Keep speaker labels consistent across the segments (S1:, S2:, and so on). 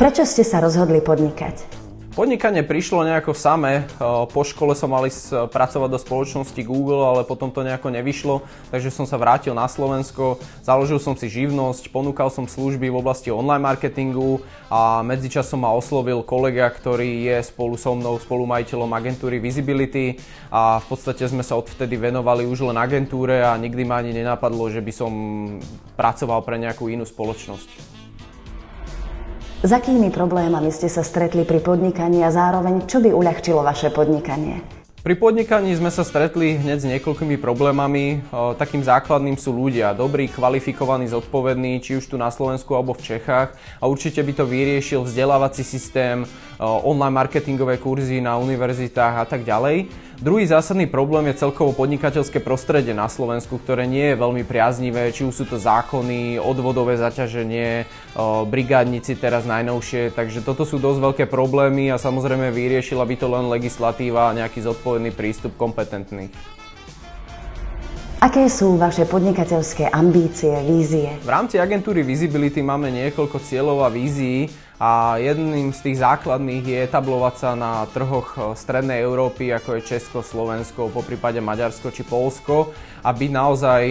S1: Prečo ste sa rozhodli podnikať?
S2: Podnikanie prišlo nejako samé. Po škole som mal ísť pracovať do spoločnosti Google, ale potom to nejako nevyšlo, takže som sa vrátil na Slovensko, založil som si živnosť, ponúkal som služby v oblasti online marketingu a medzičasom ma oslovil kolega, ktorý je spolu so mnou spolumajiteľom agentúry Visibility a v podstate sme sa odvtedy venovali už len agentúre a nikdy ma ani nenapadlo, že by som pracoval pre nejakú inú spoločnosť.
S1: S akými problémami ste sa stretli pri podnikaní a zároveň čo by uľahčilo vaše podnikanie?
S2: Pri podnikaní sme sa stretli hneď s niekoľkými problémami. Takým základným sú ľudia, dobrí, kvalifikovaní, zodpovední, či už tu na Slovensku alebo v Čechách. A určite by to vyriešil vzdelávací systém, online marketingové kurzy na univerzitách a tak ďalej. Druhý zásadný problém je celkovo podnikateľské prostredie na Slovensku, ktoré nie je veľmi priaznivé, či už sú to zákony, odvodové zaťaženie, brigádnici teraz najnovšie, takže toto sú dosť veľké problémy a samozrejme vyriešila by to len legislatíva a nejaký zodpovedný prístup kompetentných.
S1: Aké sú vaše podnikateľské ambície, vízie?
S2: V rámci agentúry Visibility máme niekoľko cieľov a vízií a jedným z tých základných je etablovať sa na trhoch strednej Európy, ako je Česko, Slovensko, poprípade Maďarsko či Poľsko a byť naozaj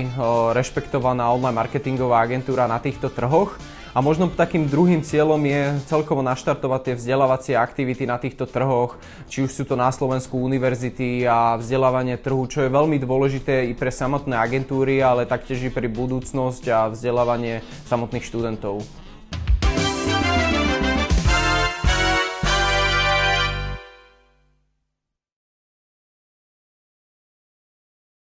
S2: rešpektovaná online marketingová agentúra na týchto trhoch. A možno takým druhým cieľom je celkovo naštartovať tie vzdelávacie aktivity na týchto trhoch, či už sú to na Slovensku univerzity a vzdelávanie trhu, čo je veľmi dôležité i pre samotné agentúry, ale taktiež i pre budúcnosť a vzdelávanie samotných študentov.